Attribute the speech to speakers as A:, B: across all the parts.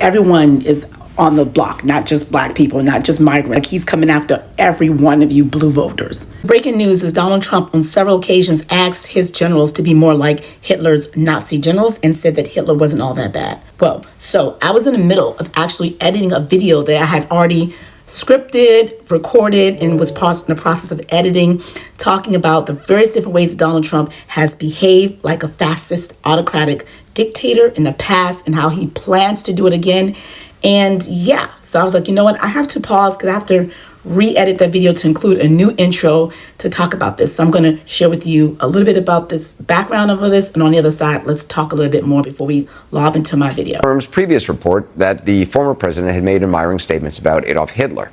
A: Everyone is on the block, not just black people, not just migrants. Like, he's coming after every one of you blue voters. Breaking news is Donald Trump on several occasions asked his generals to be more like Hitler's Nazi generals and said that Hitler wasn't all that bad. Well, so I was in the middle of actually editing a video that I had already scripted, recorded, and was in the process of editing, talking about the various different ways that Donald Trump has behaved like a fascist, autocratic dictator in the past and how he plans to do it again. And yeah, so I was like, you know what? I have to pause because I have to re-edit that video to include a new intro to talk about this. So I'm going to share with you a little bit about this background of this. And on the other side, let's talk a little bit more before we lob into my video.
B: Firm's previous report that the former president had made admiring statements about Adolf Hitler.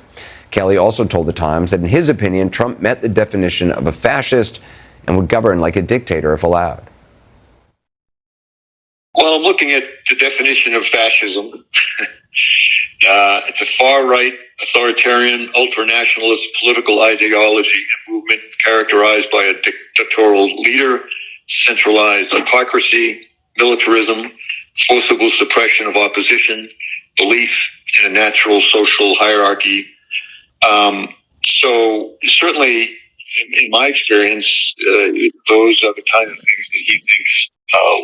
B: Kelly also told the Times that in his opinion, Trump met the definition of a fascist and would govern like a dictator if allowed.
C: Well, I'm looking at the definition of fascism. It's a far-right, authoritarian, ultranationalist political ideology and movement characterized by a dictatorial leader, centralized autocracy, militarism, forcible suppression of opposition, belief in a natural social hierarchy. So certainly, in my experience, those are the kind of things that he thinks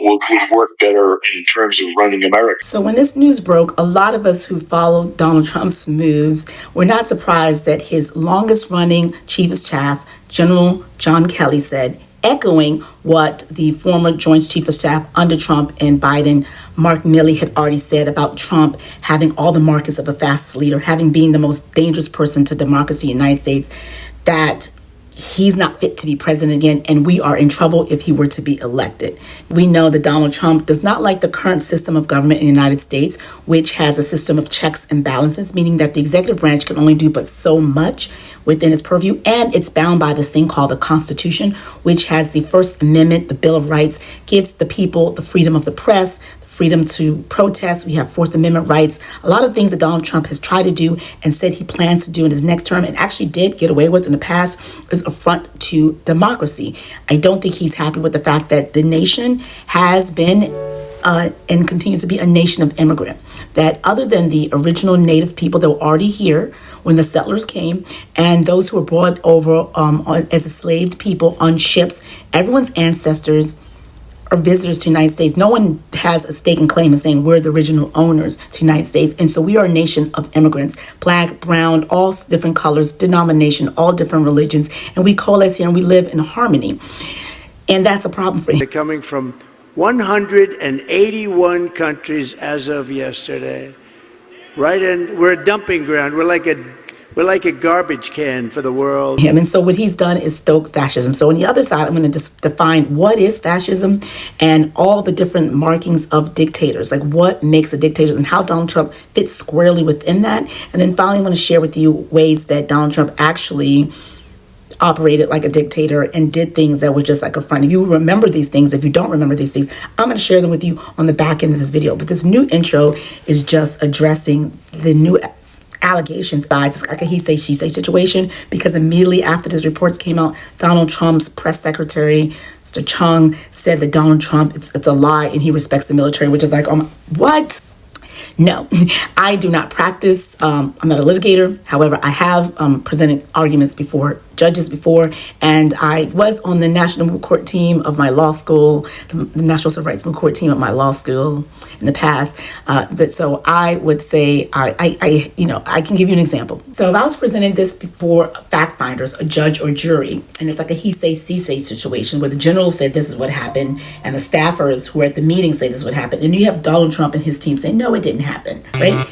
C: would work better in terms of running America.
A: So when this news broke, a lot of us who followed Donald Trump's moves were not surprised that his longest running chief of staff, General John Kelly, said, echoing what the former Joint Chief of Staff under Trump and Biden, Mark Milley, had already said about Trump having all the markers of a fascist leader, having been the most dangerous person to democracy in the United States, that he's not fit to be president again, and we are in trouble if he were to be elected. We know that Donald Trump does not like the current system of government in the United States, which has a system of checks and balances, meaning that the executive branch can only do but so much within its purview, and it's bound by this thing called the Constitution, which has the First Amendment, the Bill of Rights, gives the people the freedom of the press, the freedom to protest. We have Fourth Amendment rights. A lot of things that Donald Trump has tried to do and said he plans to do in his next term and actually did get away with in the past is affront to democracy. I don't think he's happy with the fact that the nation has been and continues to be a nation of immigrants. That other than the original native people that were already here when the settlers came and those who were brought over as enslaved people on ships, everyone's ancestors are visitors to the United States. No one has a stake and claim in saying we're the original owners to the United States. And so we are a nation of immigrants, black, brown, all different colors, denomination, all different religions. And we coalesce here and we live in harmony. And that's a problem for him.
D: They're coming from 181 countries as of yesterday, right? And we're a dumping ground. We're like a garbage can for the world.
A: And so what he's done is stoke fascism. So on the other side, I'm going to just define what is fascism and all the different markings of dictators, like what makes a dictator and how Donald Trump fits squarely within that. And then finally, I'm going to share with you ways that Donald Trump actually operated like a dictator and did things that were just like a front. If you remember these things, if you don't remember these things, I'm going to share them with you on the back end of this video. But this new intro is just addressing the new allegations, guys. It's like a he say, she say situation, because immediately after these reports came out, Donald Trump's press secretary, Mr. Chung, said that Donald Trump, it's a lie and he respects the military, which is like, what? No, I do not practice. I'm not a litigator. However, I have presented arguments before judges before, and I was on the national moot court team of my law school, the National Civil Rights Moot Court team of my law school in the past. So I would say I can give you an example. So if I was presenting this before fact finders, a judge or jury, and it's like a he say, she say situation where the general said this is what happened, and the staffers who are at the meeting say this is what happened, and you have Donald Trump and his team say no, it didn't happen, right?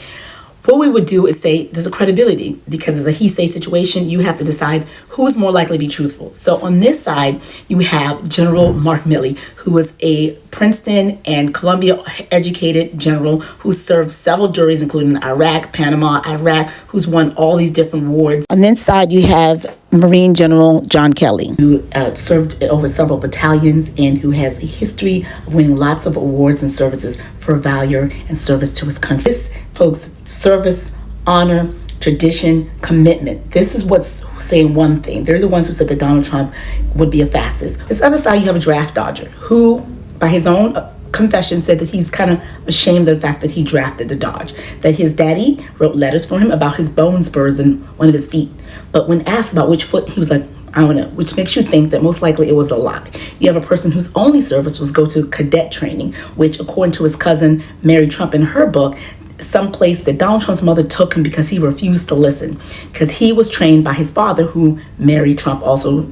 A: What we would do is say there's a credibility, because it's a he say situation. You have to decide who's more likely to be truthful. So on this side, you have General Mark Milley, who was a Princeton and Columbia educated general who served several juries, including Iraq, Panama, Iraq, who's won all these different awards. On this side, you have Marine General John Kelly, who served over several battalions and who has a history of winning lots of awards and services for valor and service to his country. This, folks, service, honor, tradition, commitment. This is what's saying one thing. They're the ones who said that Donald Trump would be a fascist. This other side, you have a draft dodger who, by his own confession said that he's kind of ashamed of the fact that he drafted the Dodge, that his daddy wrote letters for him about his bone spurs in one of his feet. But when asked about which foot, he was like, I don't know, which makes you think that most likely it was a lie. You have a person whose only service was go to cadet training, which according to his cousin Mary Trump in her book, some place that Donald Trump's mother took him because he refused to listen, because he was trained by his father, who Mary Trump also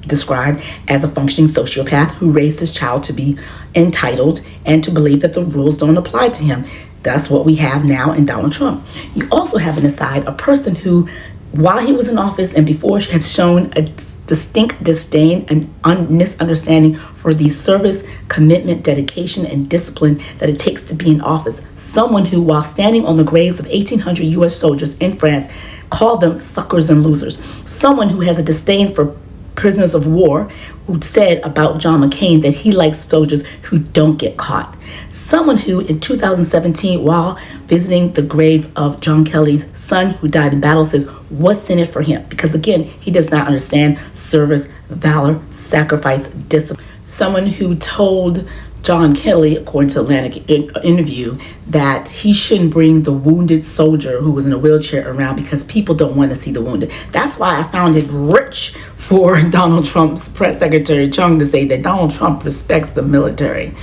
A: described as a functioning sociopath, who raised his child to be entitled and to believe that the rules don't apply to him. That's what we have now in Donald Trump. You also have an aside, a person who, while he was in office and before, had shown a distinct disdain and misunderstanding for the service, commitment, dedication, and discipline that it takes to be in office. Someone who, while standing on the graves of 1,800 U.S. soldiers in France, called them suckers and losers. Someone who has a disdain for prisoners of war, who said about John McCain that he likes soldiers who don't get caught. Someone who in 2017, while visiting the grave of John Kelly's son who died in battle, says, what's in it for him? Because again, he does not understand service, valor, sacrifice, discipline. Someone who told John Kelly, according to Atlantic interview, that he shouldn't bring the wounded soldier who was in a wheelchair around because people don't want to see the wounded. That's why I found it rich for Donald Trump's press secretary Chung to say that Donald Trump respects the military.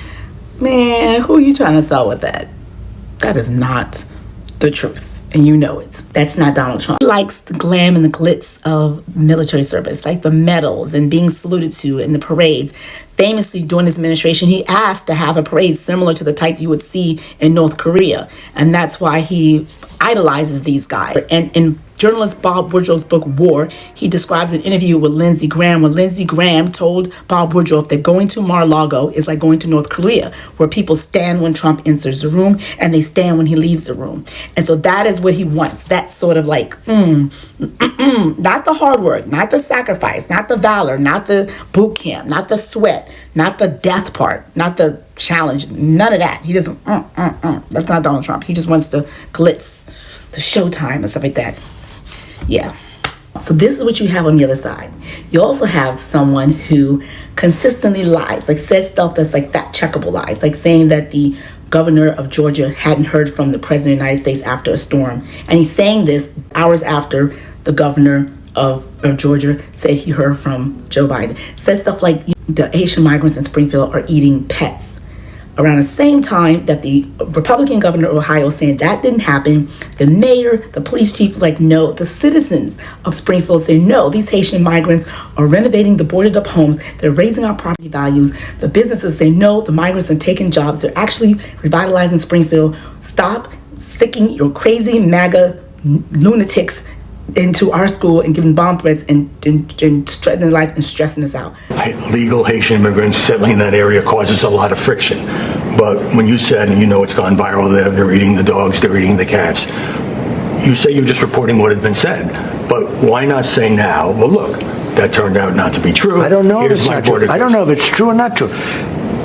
A: Man, who are you trying to sell with that? That is not the truth. And you know it. That's not Donald Trump. He likes the glam and the glitz of military service, like the medals and being saluted to in the parades. Famously, during his administration, he asked to have a parade similar to the type you would see in North Korea. And that's why he idolizes these guys. And in journalist Bob Woodrow's book, War, he describes an interview with Lindsey Graham when Lindsey Graham told Bob Woodrow that going to Mar-a-Lago is like going to North Korea, where people stand when Trump enters the room and they stand when he leaves the room. And so that is what he wants. That sort of like, not the hard work, not the sacrifice, not the valor, not the boot camp, not the sweat, not the death part, not the challenge, none of that. He doesn't, that's not Donald Trump. He just wants the glitz, the showtime and stuff like that. Yeah. So this is what you have on the other side. You also have someone who consistently lies, like says stuff that's like fact checkable lies, like saying that the governor of Georgia hadn't heard from the president of the United States after a storm. And he's saying this hours after the governor of Georgia said he heard from Joe Biden. Says stuff like the Haitian migrants in Springfield are eating pets. Around the same time that the Republican governor of Ohio was saying that didn't happen, the mayor, the police chief was like, no. The citizens of Springfield say, no, these Haitian migrants are renovating the boarded up homes. They're raising our property values. The businesses say, no, the migrants are taking jobs. They're actually revitalizing Springfield. Stop sticking your crazy MAGA lunatics into our school and giving bomb threats and threatening life and stressing us out.
E: Legal Haitian immigrants settling in that area causes a lot of friction. But when you said, you know, it's gone viral there, they're eating the dogs, they're eating the cats, you say you're just reporting what had been said. But why not say now, well, look, that turned out not to be true.
F: I don't know if it's not true. I don't know if it's true or not true.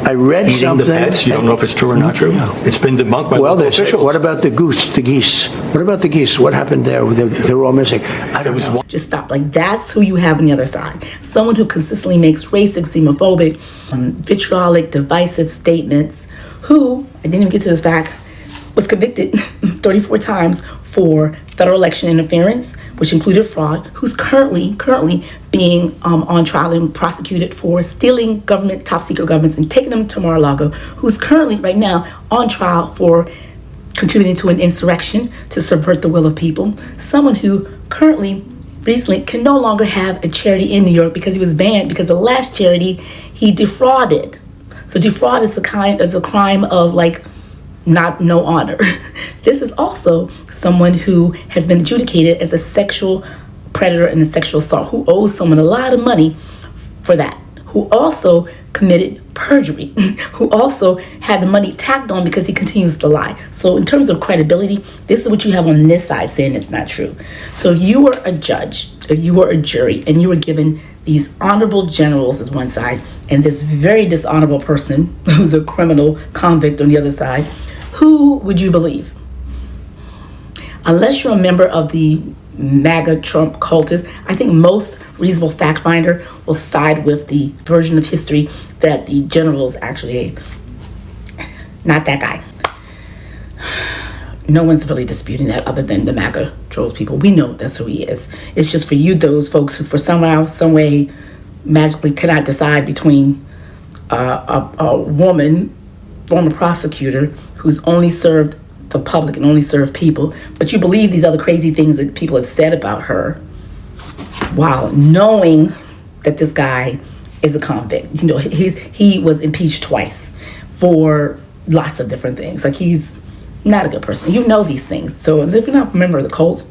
F: I read
E: eating
F: something.
E: The pets, you don't know if it's true or not true? No. It's been debunked by local officials.
F: What about the geese? What about the geese? What happened there? They're all missing. I don't know.
A: Just stop. Like, that's who you have on the other side. Someone who consistently makes racist, xenophobic, vitriolic, divisive statements, who, I didn't even get to this fact, was convicted 34 times for federal election interference, which included fraud, who's currently being on trial and prosecuted for stealing government, top secret governments, and taking them to Mar-a-Lago, who's currently right now on trial for contributing to an insurrection to subvert the will of people. Someone who recently can no longer have a charity in New York because he was banned because the last charity he defrauded. So defraud is a crime of like no honor. This is also someone who has been adjudicated as a sexual predator and a sexual assault, who owes someone a lot of money for that, who also committed perjury, who also had the money tacked on because he continues to lie. So in terms of credibility, this is what you have on this side saying it's not true. So if you were a judge, if you were a jury, and you were given these honorable generals as one side, and this very dishonorable person who's a criminal convict on the other side, who would you believe? Unless you're a member of the MAGA Trump cultists, I think most reasonable fact finder will side with the version of history that the generals actually gave. Not that guy. No one's really disputing that other than the MAGA trolls people. We know that's who he is. It's just for you, those folks who for somehow, some way, magically cannot decide between a woman, former prosecutor, who's only served the public and only served people, but you believe these other crazy things that people have said about her while knowing that this guy is a convict. You know, he was impeached twice for lots of different things. Like, he's not a good person. You know these things. So if you're not a member of the cult,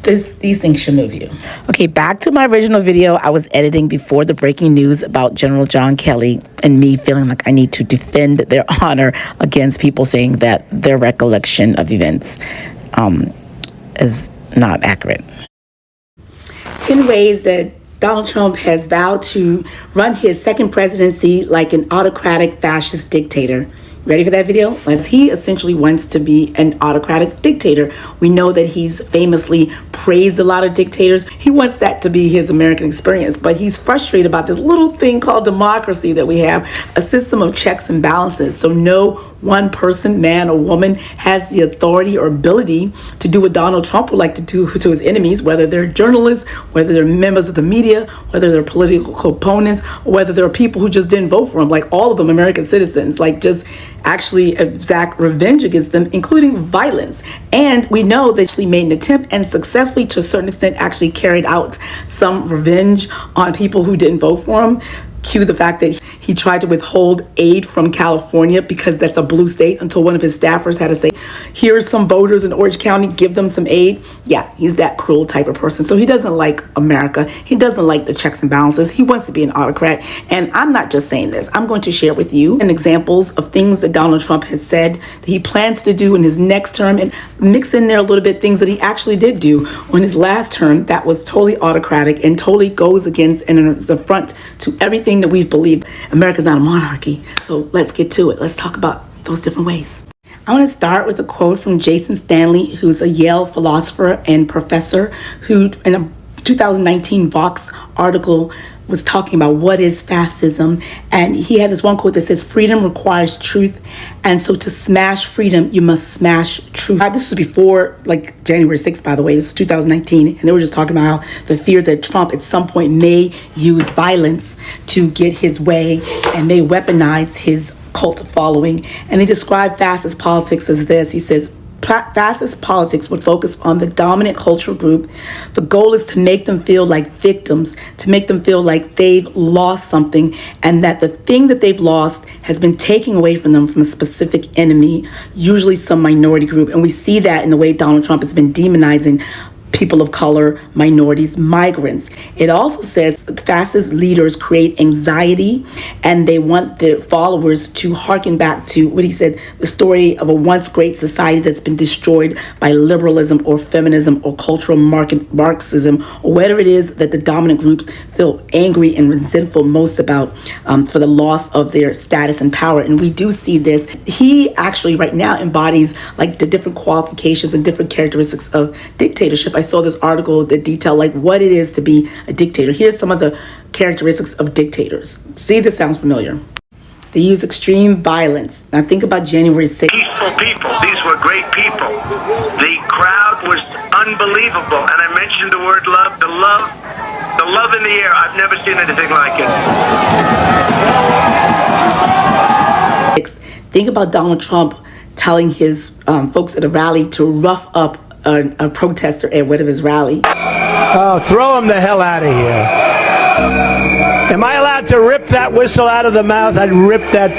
A: these things should move you. Okay, back to my original video I was editing before the breaking news about General John Kelly and me feeling like I need to defend their honor against people saying that their recollection of events is not accurate. 10 ways that Donald Trump has vowed to run his second presidency like an autocratic fascist dictator. Ready for that video? As he essentially wants to be an autocratic dictator. We know that he's famously praised a lot of dictators. He wants that to be his American experience, but he's frustrated about this little thing called democracy that we have, a system of checks and balances. So no one person, man or woman, has the authority or ability to do what Donald Trump would like to do to his enemies, whether they're journalists, whether they're members of the media, whether they're political opponents, or whether there are people who just didn't vote for him, like all of them American citizens, like just actually exact revenge against them, including violence. And we know that she made an attempt and successfully, to a certain extent, actually carried out some revenge on people who didn't vote for him. Cue the fact that he tried to withhold aid from California because that's a blue state, until one of his staffers had to say, here's some voters in Orange County, give them some aid. Yeah, he's that cruel type of person. So he doesn't like America. He doesn't like the checks and balances. He wants to be an autocrat. And I'm not just saying this. I'm going to share with you examples of things that Donald Trump has said that he plans to do in his next term, and mix in there a little bit things that he actually did do on his last term that was totally autocratic and totally goes against and is the front to everything that we've believed. America's not a monarchy. So let's get to it. Let's talk about those different ways. I want to start with a quote from Jason Stanley, who's a Yale philosopher and professor, who in a 2019 Vox article was talking about what is fascism. And he had this one quote that says, freedom requires truth. And so to smash freedom, you must smash truth. This was before like January 6th, by the way. This was 2019. And they were just talking about how the fear that Trump at some point may use violence to get his way, and may weaponize his cult following. And they describe fascist politics as this. He says, fascist politics would focus on the dominant cultural group. The goal is to make them feel like victims, to make them feel like they've lost something, and that the thing that they've lost has been taken away from them from a specific enemy, usually some minority group. And we see that in the way Donald Trump has been demonizing people of color, minorities, migrants. It also says fascist leaders create anxiety, and they want their followers to hearken back to what he said, the story of a once great society that's been destroyed by liberalism or feminism or cultural Marxism, or whatever it is that the dominant groups feel angry and resentful most about, for the loss of their status and power. And we do see this. He actually right now embodies like the different qualifications and different characteristics of dictatorship. I saw this article that detailed like what it is to be a dictator. Here's some of the characteristics of dictators. See, this sounds familiar. They use extreme violence. Now think about January 6th.
G: Peaceful people. These were great people. The crowd was unbelievable. And I mentioned the word love. The love in the air. I've never seen anything like it.
A: Think about Donald Trump telling his folks at a rally to rough up a protester at one of his rally.
F: Oh, throw him the hell out of here. Am I allowed to rip that whistle out of the mouth? I'd rip that.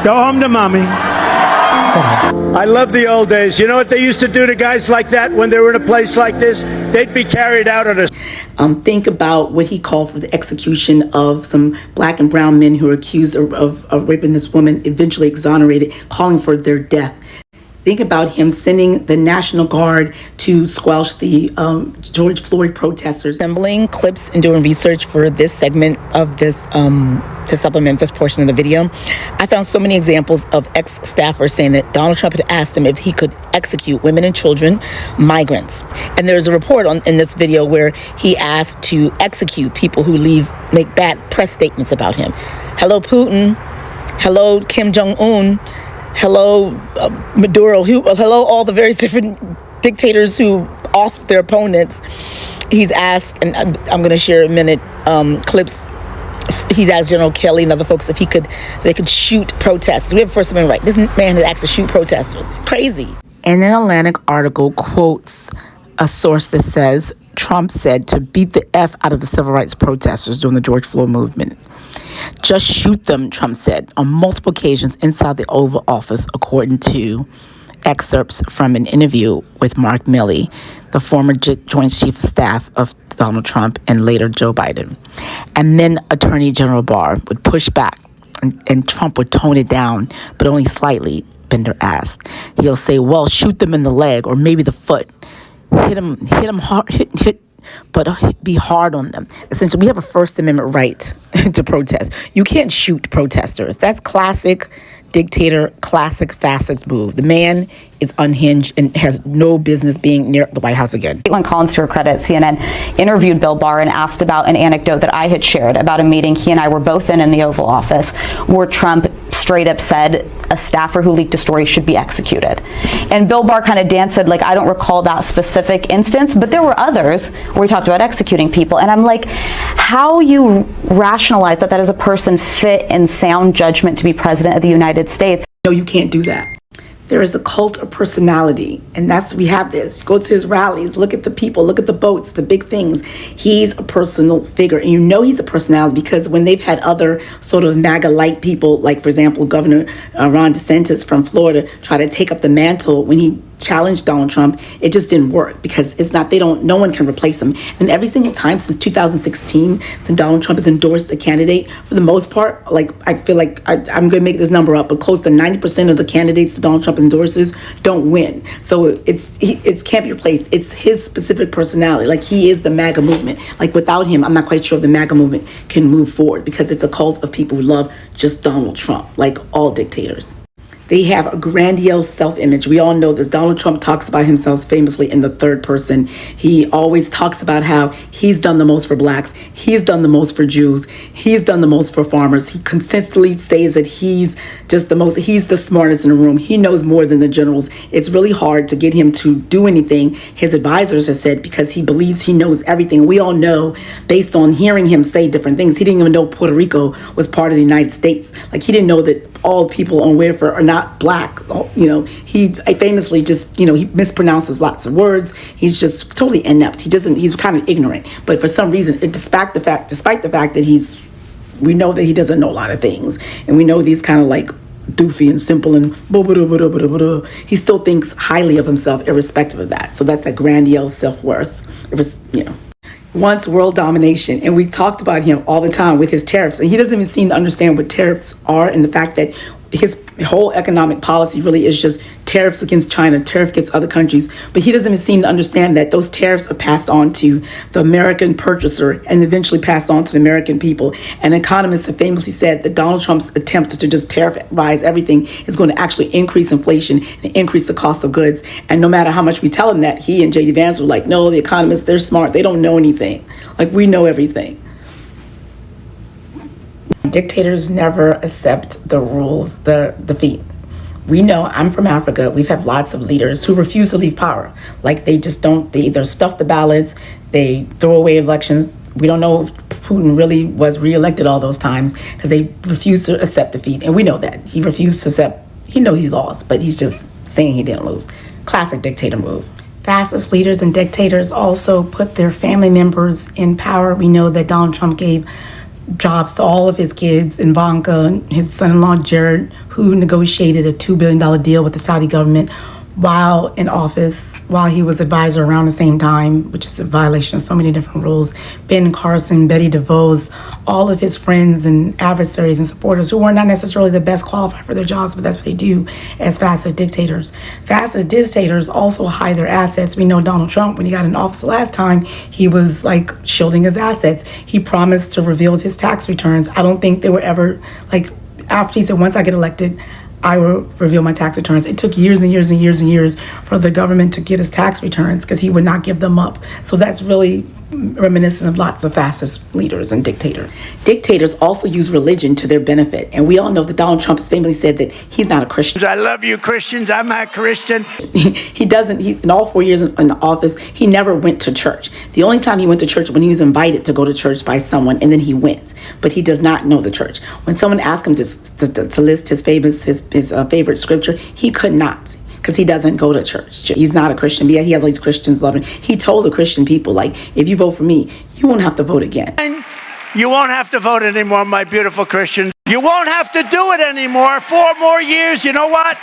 F: Go home to mommy. I love the old days. You know what they used to do to guys like that when they were in a place like this? They'd be carried out on a...
A: Think about what he called for the execution of some black and brown men who were accused of raping this woman, eventually exonerated, calling for their death. Think about him sending the National Guard to squelch the George Floyd protesters. Assembling clips and doing research for this segment of this, to supplement this portion of the video, I found so many examples of ex-staffers saying that Donald Trump had asked him if he could execute women and children, migrants. And there's a report in this video where he asked to execute people who make bad press statements about him. Hello, Putin. Hello, Kim Jong-un. Hello, Maduro. Hello, all the various different dictators who off their opponents. He's asked, and I'm going to share in a minute clips. He asked General Kelly and other folks if they could shoot protesters. We have a First Amendment right. This man has asked to shoot protesters. Crazy. And an Atlantic article quotes a source that says Trump said to beat the F out of the civil rights protesters during the George Floyd movement. Just shoot them, Trump said on multiple occasions inside the Oval Office, according to excerpts from an interview with Mark Milley, the former Joint Chief of Staff of Donald Trump and later Joe Biden. And then Attorney General Barr would push back, and Trump would tone it down, but only slightly, Bender asked. He'll say, well, shoot them in the leg or maybe the foot. Hit them hard, but be hard on them. Essentially, we have a First Amendment right to protest. You can't shoot protesters. That's classic dictator, classic fascist move. The man is unhinged and has no business being near the White House again.
H: Caitlin Collins, to her credit, CNN interviewed Bill Barr and asked about an anecdote that I had shared about a meeting he and I were both in the Oval Office, where Trump straight up said a staffer who leaked a story should be executed. And Bill Barr kind of danced, said, like, I don't recall that specific instance, but there were others where we talked about executing people. And I'm like, how you rationalize that is a person fit in sound judgment to be president of the United States?
A: No, you can't do that. There is a cult of personality, and we have this. Go to his rallies, look at the people, look at the boats, the big things. He's a personal figure, and you know he's a personality because when they've had other sort of MAGA-like people, like, for example, Governor Ron DeSantis from Florida, try to take up the mantle when he challenged Donald Trump, it just didn't work because no one can replace him. And every single time since 2016, when Donald Trump has endorsed a candidate, for the most part, like, I feel like I'm going to make this number up, but close to 90% of the candidates that Donald Trump endorses don't win. So it can't be replaced. It's his specific personality. Like, he is the MAGA movement. Like, without him, I'm not quite sure if the MAGA movement can move forward because it's a cult of people who love just Donald Trump, like all dictators. They have a grandiose self-image. We all know this. Donald Trump talks about himself famously in the third person. He always talks about how he's done the most for blacks. He's done the most for Jews. He's done the most for farmers. He consistently says that he's the smartest in the room. He knows more than the generals. It's really hard to get him to do anything, his advisors have said, because he believes he knows everything. We all know, based on hearing him say different things, he didn't even know Puerto Rico was part of the United States. Like, he didn't know that all people on welfare are not black. He famously just, he mispronounces lots of words. He's just totally inept. He's kind of ignorant. But for some reason, despite the fact that we know that he doesn't know a lot of things. And we know he's kind of like doofy and simple and he still thinks highly of himself irrespective of that. So that's a grandiose self-worth. Wants world domination, and we talked about him all the time with his tariffs, and he doesn't even seem to understand what tariffs are, and the fact that his whole economic policy really is just tariffs against China, tariff against other countries. But he doesn't even seem to understand that those tariffs are passed on to the American purchaser and eventually passed on to the American people. And economists have famously said that Donald Trump's attempt to just tariff-rise everything is going to actually increase inflation and increase the cost of goods. And no matter how much we tell him that, he and J.D. Vance were like, no, the economists, they're smart. They don't know anything. Like, we know everything. Dictators never accept the rules, the defeat. We know, I'm from Africa, we've had lots of leaders who refuse to leave power. Like, they either stuff the ballots, they throw away elections. We don't know if Putin really was reelected all those times because they refused to accept defeat. And we know that. He refused to accept, he knows he's lost, but he's just saying he didn't lose. Classic dictator move. Fascist leaders and dictators also put their family members in power. We know that Donald Trump gave jobs to all of his kids, Ivanka, his son-in-law Jared, who negotiated a $2 billion deal with the Saudi government while in office, while he was advisor around the same time, which is a violation of so many different rules. Ben Carson, Betty DeVos, all of his friends and adversaries and supporters who were not necessarily the best qualified for their jobs, but that's what they do as fascist dictators. Fascist dictators also hide their assets. We know Donald Trump, when he got in office the last time, he was like shielding his assets. He promised to reveal his tax returns. I don't think they were ever, like, after he said, once I get elected, I will reveal my tax returns. It took years and years and years and years for the government to get his tax returns because he would not give them up. So that's really reminiscent of lots of fascist leaders and dictators. Dictators also use religion to their benefit. And we all know that Donald Trump has famously said that he's not a Christian.
F: I love you, Christians. I'm not Christian.
A: He doesn't, in all 4 years in office, he never went to church. The only time he went to church when he was invited to go to church by someone, and then he went. But he does not know the church. When someone asked him to list his favorite scripture, he could not, because he doesn't go to church. He's not a Christian, but yet he has all these Christians loving. He told the Christian people, like, if you vote for me, you won't have to vote again.
F: You won't have to vote anymore, my beautiful Christians. You won't have to do it anymore. 4 more years, you know what?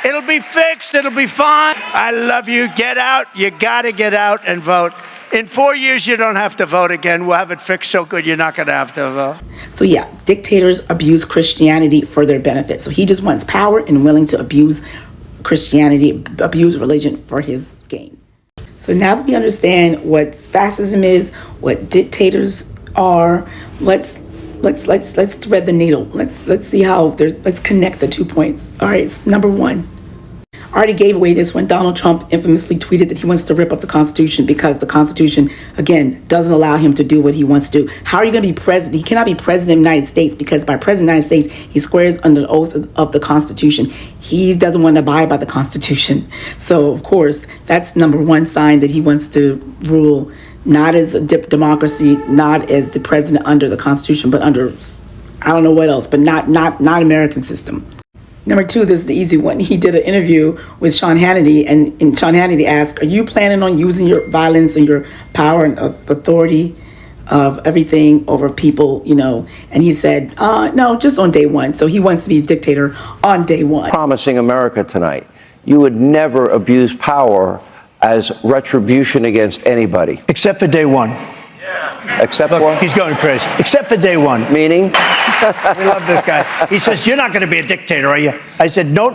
F: It'll be fixed, it'll be fine. I love you. Get out. You gotta get out and vote. In 4 years, you don't have to vote again. We'll have it fixed so good you're not going to have to vote.
A: So yeah, dictators abuse Christianity for their benefit. So he just wants power and willing to abuse Christianity, abuse religion for his gain. So now that we understand what fascism is, what dictators are, let's thread the needle. Let's see how let's connect the 2 points. All right, number one. I already gave away this when Donald Trump infamously tweeted that he wants to rip up the Constitution because the Constitution, again, doesn't allow him to do what he wants to do. How are you going to be president? He cannot be president of the United States because by president of the United States, he squares under the oath of the Constitution. He doesn't want to abide by the Constitution. So, of course, that's number one sign that he wants to rule not as a democracy, not as the president under the Constitution, but under, I don't know what else, but not American system. Number two, this is the easy one. He did an interview with Sean Hannity, and Sean Hannity asked, are you planning on using your violence and your power and authority of everything over people, you know? And he said, no, just on day one. So he wants to be a dictator on day one.
I: Promising America tonight, you would never abuse power as retribution against anybody.
F: Except for day one.
I: Except
F: Look,
I: for?
F: he's going crazy. Except for day one.
I: Meaning?
F: We love this guy. He says, you're not going to be a dictator, are you? I said, no,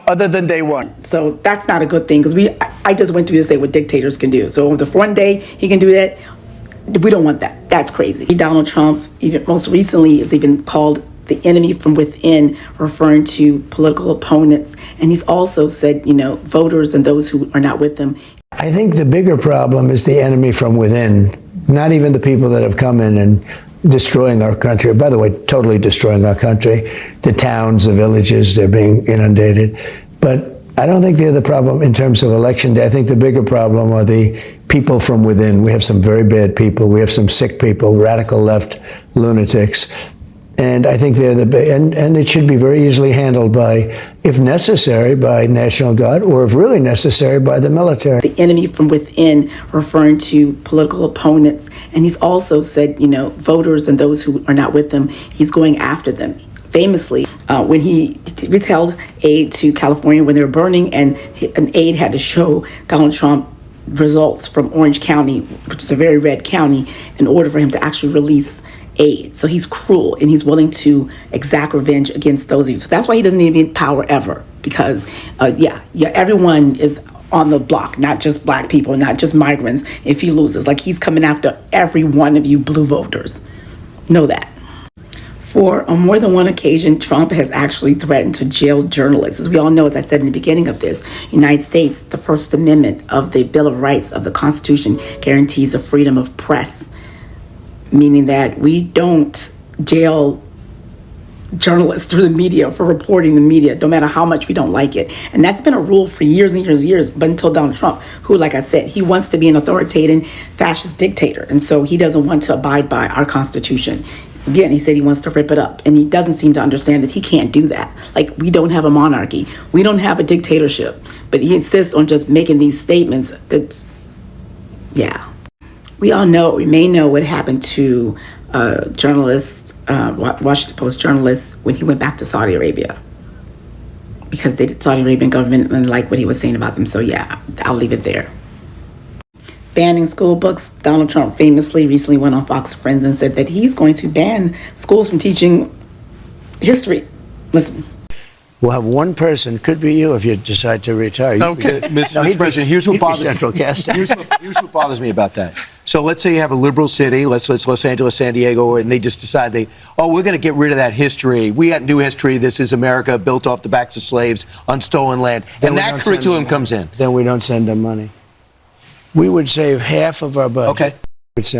F: other than day one.
A: So that's not a good thing, because I just went through to say what dictators can do. So the one day he can do that, we don't want that. That's crazy. Donald Trump, even most recently, is even called the enemy from within, referring to political opponents. And he's also said, you know, voters and those who are not with him.
J: I think the bigger problem is the enemy from within, not even the people that have come in and destroying our country. By the way, totally destroying our country. The towns, the villages, they're being inundated. But I don't think they're the problem in terms of election day. I think the bigger problem are the people from within. We have some very bad people. We have some sick people, radical left lunatics. And I think they're and it should be very easily handled by, if necessary, by National Guard, or if really necessary, by the military.
A: The enemy from within, referring to political opponents. And he's also said, you know, voters and those who are not with them, he's going after them. Famously, when he withheld aid to California when they were burning, and an aide had to show Donald Trump results from Orange County, which is a very red county, in order for him to actually release aid. So he's cruel, and he's willing to exact revenge against those of you. So that's why he doesn't need any power ever, because everyone is on the block, not just black people, not just migrants. If he loses, like, he's coming after every one of you blue voters. Know that. For on more than one occasion, Trump has actually threatened to jail journalists. As we all know, as I said in the beginning of this, United States, the First Amendment of the Bill of Rights of the Constitution guarantees the freedom of press, meaning that we don't jail journalists through the media for reporting the media, no matter how much we don't like it. And that's been a rule for years and years and years, but until Donald Trump, who, like I said, he wants to be an authoritarian fascist dictator. And so he doesn't want to abide by our Constitution. Again, he said he wants to rip it up, and he doesn't seem to understand that he can't do that. Like, we don't have a monarchy. We don't have a dictatorship. But he insists on just making these statements that, yeah. We all know, we may know what happened to journalists, Washington Post journalists, when he went back to Saudi Arabia, because the Saudi Arabian government didn't like what he was saying about them. So yeah, I'll leave it there. Banning school books. Donald Trump famously recently went on Fox Friends and said that he's going to ban schools from teaching history. Listen.
J: We'll have one person, could be you if you decide to retire.
K: Okay, Mr. President, here's what bothers me. Here's what bothers me about that.
F: So let's say you have a liberal city, let's Los Angeles, San Diego, and they just decide we're going to get rid of that history. We got new history. This is America built off the backs of slaves on stolen land. And that curriculum comes in.
J: Then we don't send them money. We would save half of our budget.
F: Okay.
J: So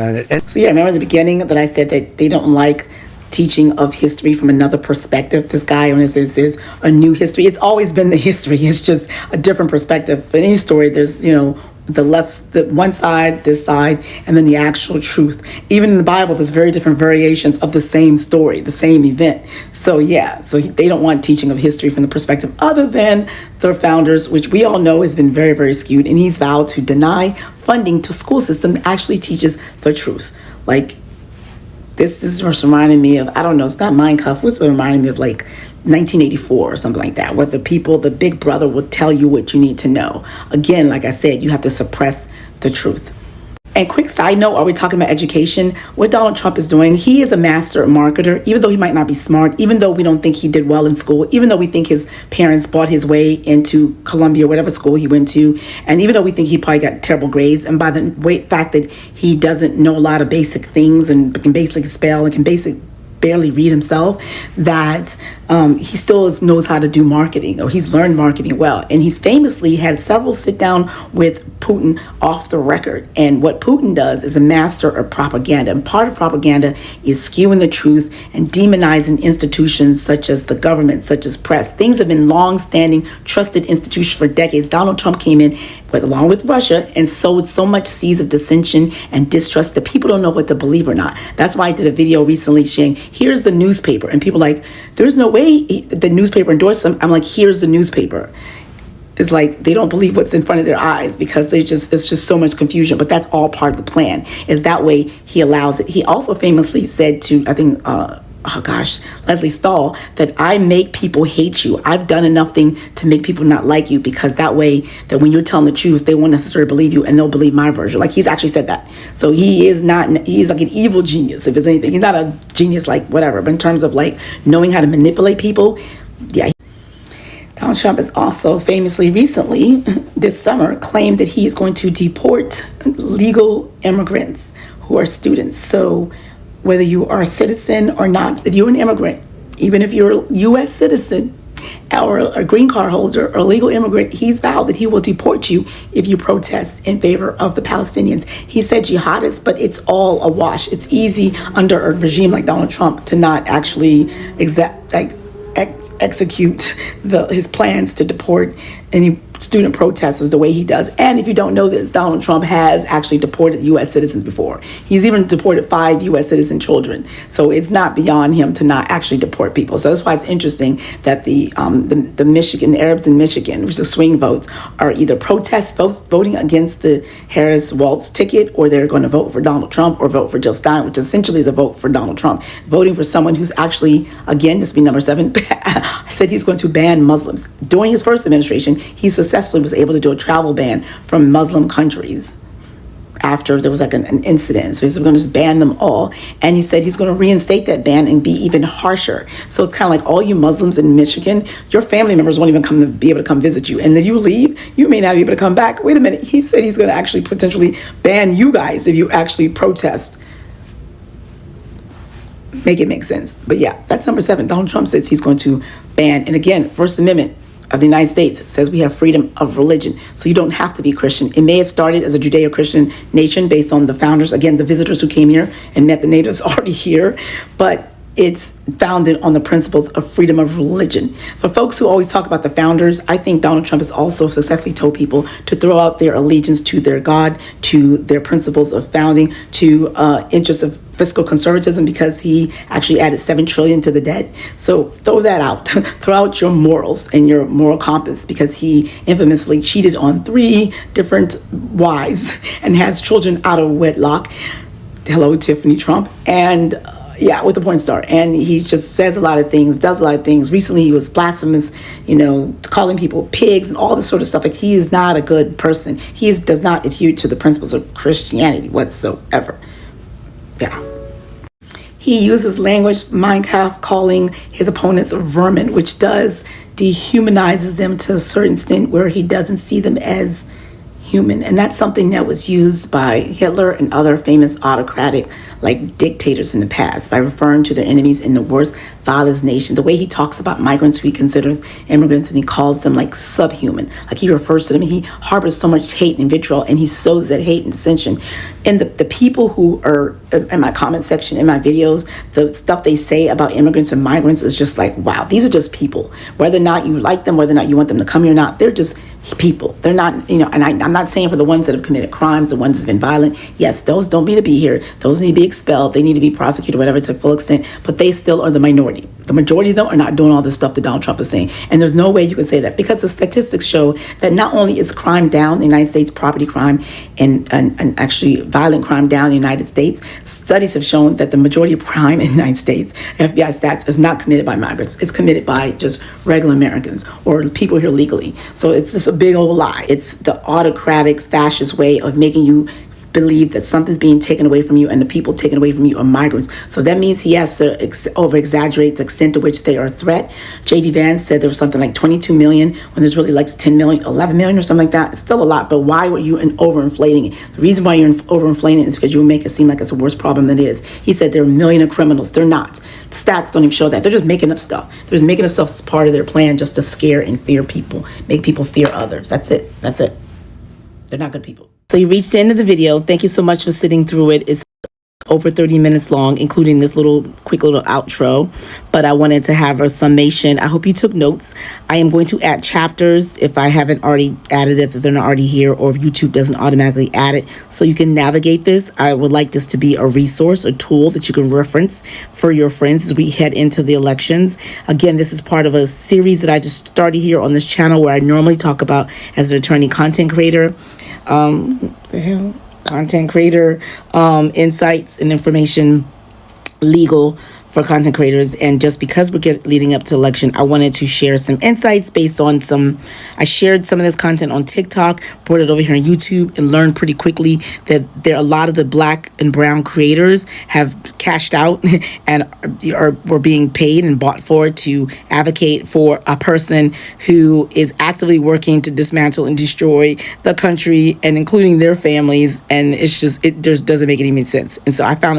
A: yeah, remember in the beginning that I said that they don't like teaching of history from another perspective. This guy on this is a new history. It's always been the history. It's just a different perspective. In any story, there's, the one side, this side, and then the actual truth. Even in the Bible, there's very different variations of the same story, the same event. So they don't want teaching of history from the perspective other than their founders, which we all know has been very, very skewed. And he's vowed to deny funding to school system that actually teaches the truth. Like, this is just reminding me of, I don't know, it's not Minecraft. What's reminding me of, like, 1984 or something like that, where the big brother will tell you what you need to know. Again, like I said, you have to suppress the truth. And quick side note, are we talking about education? What Donald Trump is doing, he is a master marketer, even though he might not be smart, even though we don't think he did well in school, even though we think his parents bought his way into Columbia, whatever school he went to, and even though we think he probably got terrible grades, and by the fact that he doesn't know a lot of basic things and can basically spell and can barely read himself, that he still knows how to do marketing, or he's learned marketing well. And he's famously had several sit down with Putin off the record. And what Putin does is a master of propaganda. And part of propaganda is skewing the truth and demonizing institutions such as the government, such as press. Things have been long-standing, trusted institutions for decades. Donald Trump came in, along with Russia, and sowed so much seeds of dissension and distrust that people don't know what to believe or not. That's why I did a video recently saying, here's the newspaper. And people are like, there's no way the newspaper endorsed them. I'm like, here's the newspaper. It's like they don't believe what's in front of their eyes because it's just so much confusion. But that's all part of the plan. Is that way he allows it. He also famously said to, I think, Leslie Stahl, that I make people hate you. I've done enough to make people not like you, because that way that when you're telling the truth, they won't necessarily believe you and they'll believe my version. Like, he's actually said that. So he's like an evil genius, if there's anything. He's not a genius like whatever, but in terms of like knowing how to manipulate people, yeah. Donald Trump has also famously recently this summer claimed that he is going to deport legal immigrants who are students. So whether you are a citizen or not, if you're an immigrant, even if you're a U.S. citizen or a green card holder or a legal immigrant, he's vowed that he will deport you if you protest in favor of the Palestinians. He said jihadists, but it's all a wash. It's easy under a regime like Donald Trump to not actually execute his plans to deport any student protesters the way he does. And if you don't know this, Donald Trump has actually deported U.S. citizens before. He's even deported 5 U.S. citizen children. So it's not beyond him to not actually deport people. So that's why it's interesting that the Arabs in Michigan, which is swing votes, are either protest votes voting against the Harris-Walz ticket, or they're going to vote for Donald Trump or vote for Jill Stein, which essentially is a vote for Donald Trump, voting for someone who's actually, again, this will be number 7, said he's going to ban Muslims. During his first administration, he successfully was able to do a travel ban from Muslim countries after there was like an incident. So he's going to just ban them all. And he said he's going to reinstate that ban and be even harsher. So it's kind of like all you Muslims in Michigan, your family members won't even be able to come visit you. And if you leave, you may not be able to come back. Wait a minute. He said he's going to actually potentially ban you guys if you actually protest. Make it make sense. But yeah, that's number 7. Donald Trump says he's going to ban. And again, First Amendment of the United States says we have freedom of religion. So you don't have to be Christian. It may have started as a Judeo-Christian nation based on the founders, again, the visitors who came here and met the natives already here. But it's founded on the principles of freedom of religion. For folks who always talk about the founders, I think Donald Trump has also successfully told people to throw out their allegiance to their God, to their principles of founding, to interests of fiscal conservatism, because he actually added $7 trillion to the debt. So throw that out. Throw out your morals and your moral compass, because he infamously cheated on 3 different wives and has children out of wedlock. Hello, Tiffany Trump. And with a porn star. And he just says a lot of things, does a lot of things. Recently, he was blasphemous, calling people pigs and all this sort of stuff. Like, he is not a good person. He does not adhere to the principles of Christianity whatsoever. Yeah. He uses language, Minecraft, calling his opponents vermin, which dehumanizes them to a certain extent, where he doesn't see them as subhuman. And that's something that was used by Hitler and other famous autocratic dictators in the past, by referring to their enemies in the worst, vilest nation. The way he talks about migrants who he considers immigrants, and he calls them subhuman. He refers to them, he harbors so much hate and vitriol, and he sows that hate and dissension. And the people who are in my comment section, in my videos, the stuff they say about immigrants and migrants is just wow, these are just people. Whether or not you like them, whether or not you want them to come here or not, they're just people. They're not, and I'm not saying for the ones that have committed crimes, the ones that's been violent. Yes, those don't need to be here. Those need to be expelled. They need to be prosecuted, whatever, to a full extent. But they still are the minority. The majority, though, are not doing all this stuff that Donald Trump is saying. And there's no way you can say that, because the statistics show that not only is crime down in the United States, property crime and actually violent crime down in the United States, studies have shown that the majority of crime in the United States, FBI stats, is not committed by migrants. It's committed by just regular Americans or people here legally. So it's just a big old lie. It's the autocratic, fascist way of making you believe that something's being taken away from you, and the people taken away from you are migrants. So that means he has to over-exaggerate the extent to which they are a threat. J.D. Vance said there was something like 22 million when there's really 10 million, 11 million or something like that. It's still a lot, but why were you overinflating it? The reason why you're overinflating it is because you make it seem like it's a worse problem than it is. He said there are a million of criminals. They're not. The stats don't even show that. They're just making up stuff. They're just making up stuff as part of their plan just to scare and fear people, make people fear others. That's it. That's it. They're not good people. So you reached the end of the video. Thank you so much for sitting through it. It's over 30 minutes long, including this quick little outro. But I wanted to have a summation. I hope you took notes. I am going to add chapters if I haven't already added it, if they're not already here, or if YouTube doesn't automatically add it, so you can navigate this. I would like this to be a resource, a tool that you can reference for your friends as we head into the elections. Again, this is part of a series that I just started here on this channel, where I normally talk about, as an attorney content creator, insights and information, legal for content creators. And just because we're leading up to election, I wanted to share some insights based on I shared some of this content on TikTok, brought it over here on YouTube, and learned pretty quickly that a lot of the black and brown creators have cashed out and were being paid and bought for to advocate for a person who is actively working to dismantle and destroy the country, and including their families. And it just doesn't make any sense. And so I found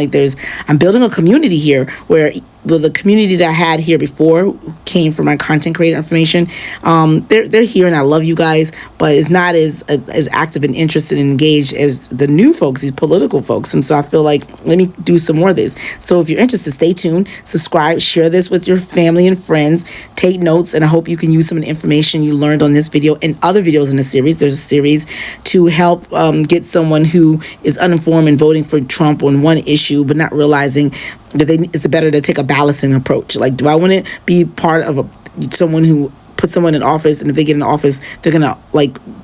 A: I'm building a community here where the community that I had here before came from my content creator information. They're here, and I love you guys, but it's not as active and interested and engaged as the new folks, these political folks. And so I feel like, let me do some more of this. So if you're interested, stay tuned, subscribe, share this with your family and friends, take notes, and I hope you can use some of the information you learned on this video and other videos in the series. There's a series to help get someone who is uninformed and voting for Trump on one issue, but not realizing that it's better to take a balancing approach. Do I want to be part of someone who puts someone in office, and if they get in office, they're gonna,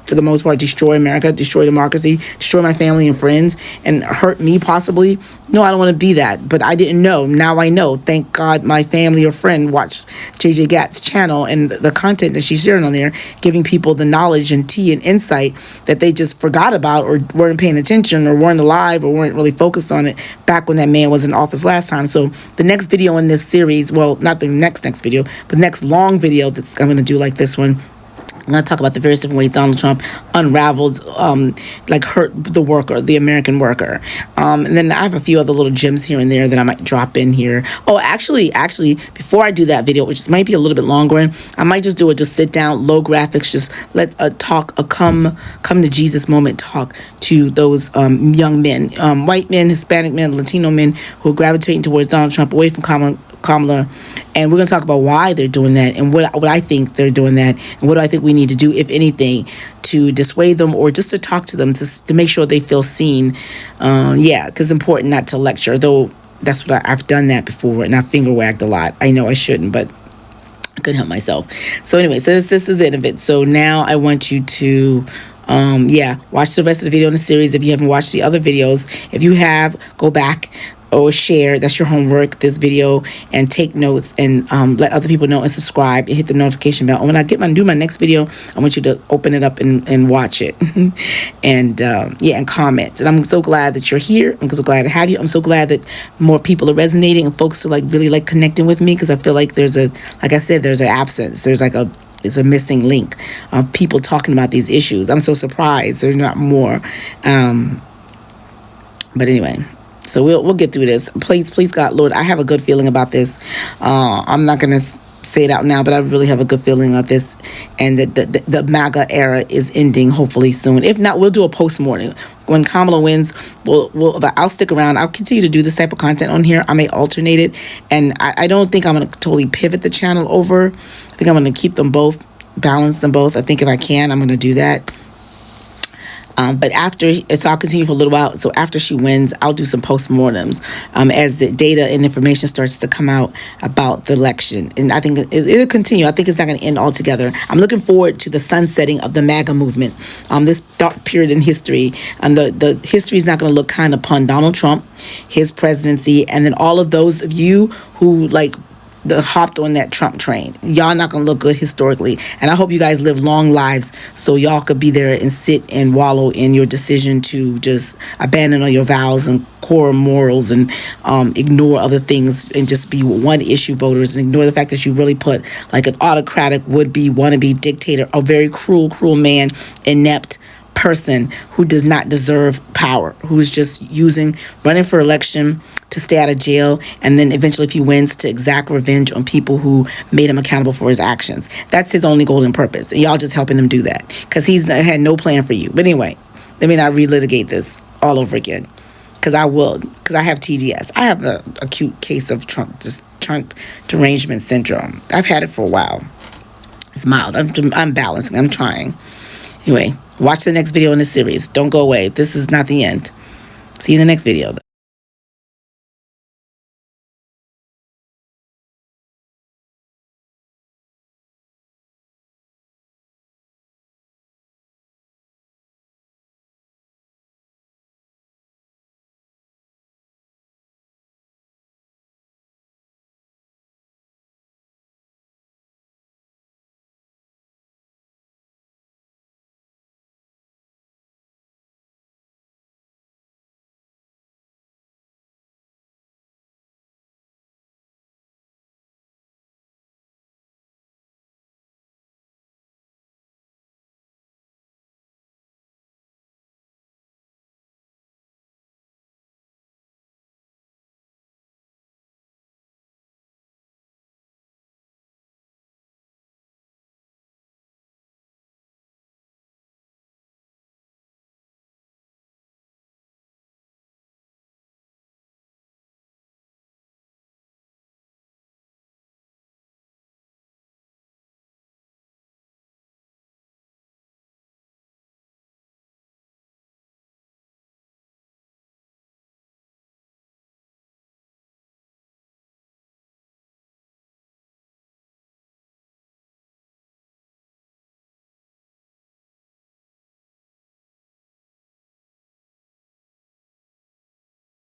A: for the most part, destroy America, destroy democracy, destroy my family and friends, and hurt me possibly? No, I don't want to be that. But I didn't know. Now I know. Thank God my family or friend watched JJ Gatt's channel and the content that she's sharing on there, giving people the knowledge and tea and insight that they just forgot about, or weren't paying attention, or weren't alive, or weren't really focused on it back when that man was in office last time. So the next video in this series, well, not the next video, but next long video that I'm going to do like this one, I'm going to talk about the various different ways Donald Trump unraveled, hurt the worker, the American worker. And then I have a few other little gems here and there that I might drop in here. Oh, actually, before I do that video, which might be a little bit longer, I might just do just sit down, low graphics, just let a come to Jesus moment talk to those young men, white men, Hispanic men, Latino men who are gravitating towards Donald Trump, away from Kamala, and we're going to talk about why they're doing that, and what I think they're doing that, and what do I think we need to do, if anything, to dissuade them, or just to talk to them, to make sure they feel seen. Because it's important not to lecture, though that's what I've done that before, and I finger wagged a lot. I know I shouldn't, but I couldn't help myself. So anyway, so this is the end of it. So now I want you to watch the rest of the video in the series. If you haven't watched the other videos, if you have, go back or share. That's your homework, this video, and take notes, and let other people know, and subscribe and hit the notification bell. And when I do my next video, I want you to open it up and watch it and and comment. And I'm so glad that you're here. I'm so glad to have you. I'm so glad that more people are resonating and folks are really connecting with me, because I feel like there's an absence. There's is a missing link of people talking about these issues. I'm so surprised there's not more. But anyway, so we'll get through this. Please, God, Lord, I have a good feeling about this. I'm not going to say it out now, but I really have a good feeling about this, and that the MAGA era is ending hopefully soon. If not, we'll do a post-mortem. When Kamala wins, I'll stick around. I'll continue to do this type of content on here. I may alternate it, and I don't think I'm going to totally pivot the channel over. I think I'm going to keep them both, balance them both. I think if I can, I'm going to do that. But so I'll continue for a little while. So after she wins, I'll do some postmortems as the data and information starts to come out about the election. And I think it'll continue. I think it's not going to end altogether. I'm looking forward to the sunsetting of the MAGA movement. This dark period in history. And the history is not going to look kind upon Donald Trump, his presidency, and then all of those of you who hopped on that Trump train. Y'all not gonna look good historically, and I hope you guys live long lives so y'all could be there and sit and wallow in your decision to just abandon all your vows and core morals and ignore other things and just be one issue voters and ignore the fact that you really put like an autocratic would-be wannabe dictator, a very cruel man, inept person who does not deserve power, who's just running for election to stay out of jail, and then eventually if he wins to exact revenge on people who made him accountable for his actions. That's his only goal and purpose, and y'all just helping him do that because he's had no plan for you. But anyway, let me not relitigate this all over again, because I have TDS. I have an acute case of Trump derangement syndrome. I've had it for a while. It's mild. I'm balancing. I'm trying. Anyway, watch the next video in this series. Don't go away. This is not the end. See you in the next video, though.